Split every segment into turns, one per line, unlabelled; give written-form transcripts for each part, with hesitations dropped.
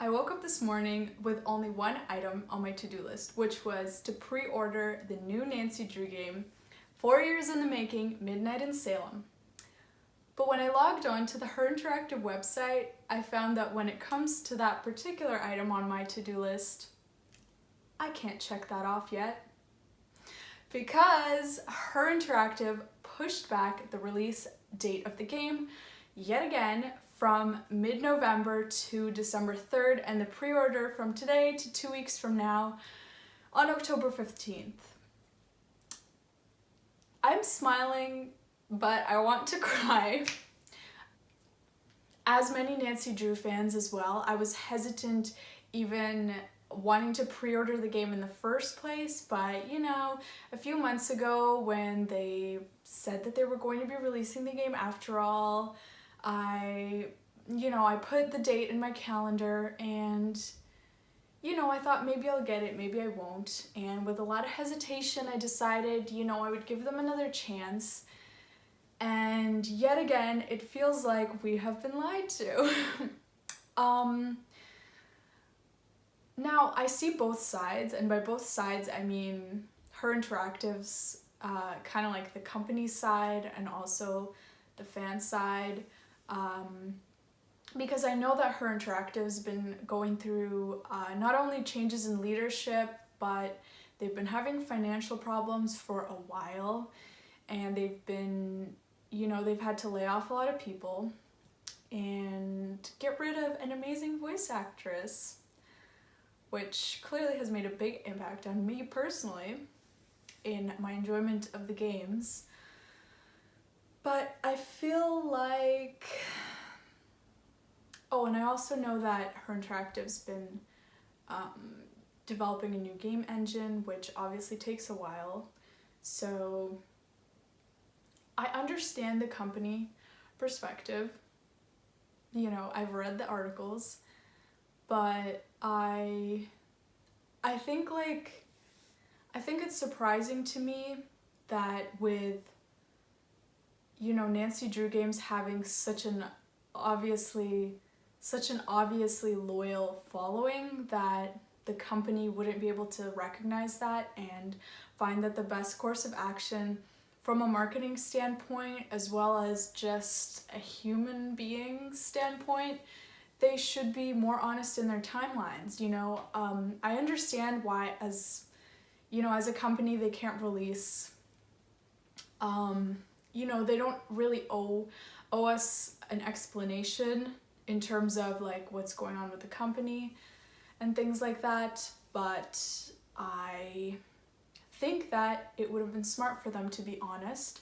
I woke up this morning with only one item on my to-do list, which was to pre-order the new Nancy Drew game, 4 years in the making, Midnight in Salem. But when I logged on to the Herinteractive website, I found that when it comes to that particular item on my to-do list, I can't check that off yet. Because Herinteractive pushed back the release date of the game yet again from mid-November to December 3rd, and the pre-order from today to 2 weeks from now on October 15th. I'm smiling, but I want to cry. As many Nancy Drew fans as well, I was hesitant even wanting to pre-order the game in the first place, but a few months ago when they said that they were going to be releasing the game after all, I put the date in my calendar and I thought maybe I'll get it, maybe I won't. And with a lot of hesitation, I decided, I would give them another chance. And yet again, it feels like we have been lied to. Now, I see both sides, and by both sides, I mean Herinteractive's kind of like the company side and also the fan side. Because I know that Herinteractive's been going through not only changes in leadership, but they've been having financial problems for a while, and they've been, they've had to lay off a lot of people and get rid of an amazing voice actress, which clearly has made a big impact on me personally in my enjoyment of the games. But I feel like... Oh, and I also know that Herinteractive's been developing a new game engine, which obviously takes a while. So I understand the company perspective. I've read the articles, but I think it's surprising to me that with Nancy Drew games having such an obviously loyal following, that the company wouldn't be able to recognize that and find that the best course of action from a marketing standpoint as well as just a human being standpoint, they should be more honest in their timelines. I understand why as a company they can't release, they don't really owe us an explanation in terms of like what's going on with the company and things like that, but I think that it would have been smart for them to be honest.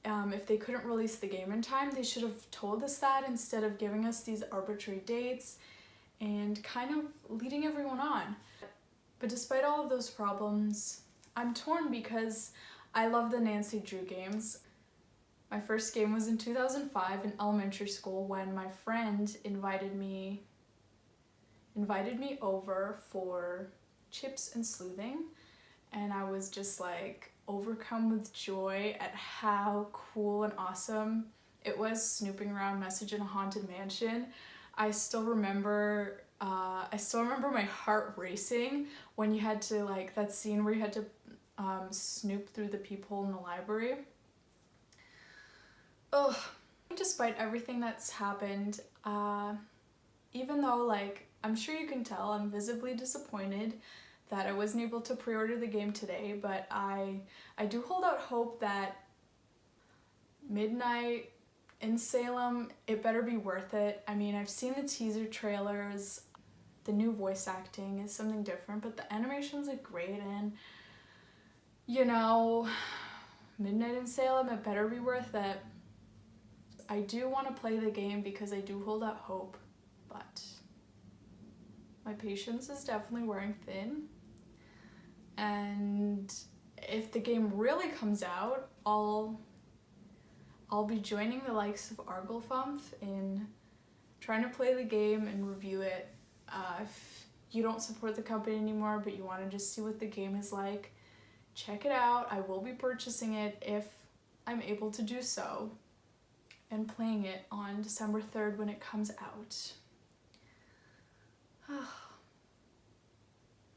If they couldn't release the game in time, they should have told us that instead of giving us these arbitrary dates and kind of leading everyone on. But despite all of those problems, I'm torn because I love the Nancy Drew games. My first game was in 2005 in elementary school when my friend invited me over for chips and sleuthing, and I was just like overcome with joy at how cool and awesome it was snooping around Message in a Haunted Mansion. I still remember my heart racing when you had to, like, that scene where you had to snoop through the peephole in the library. Ugh. Despite everything that's happened, even though, like, I'm sure you can tell I'm visibly disappointed that I wasn't able to pre-order the game today, but I do hold out hope that Midnight in Salem, it better be worth it. I mean, I've seen the teaser trailers. The new voice acting is something different, but the animations look great, and Midnight in Salem, it better be worth it. I do want to play the game because I do hold out hope, but my patience is definitely wearing thin. And if the game really comes out, I'll be joining the likes of Arglefumf in trying to play the game and review it. If you don't support the company anymore, but you want to just see what the game is like, check it out. I will be purchasing it if I'm able to do so, and playing it on December 3rd when it comes out.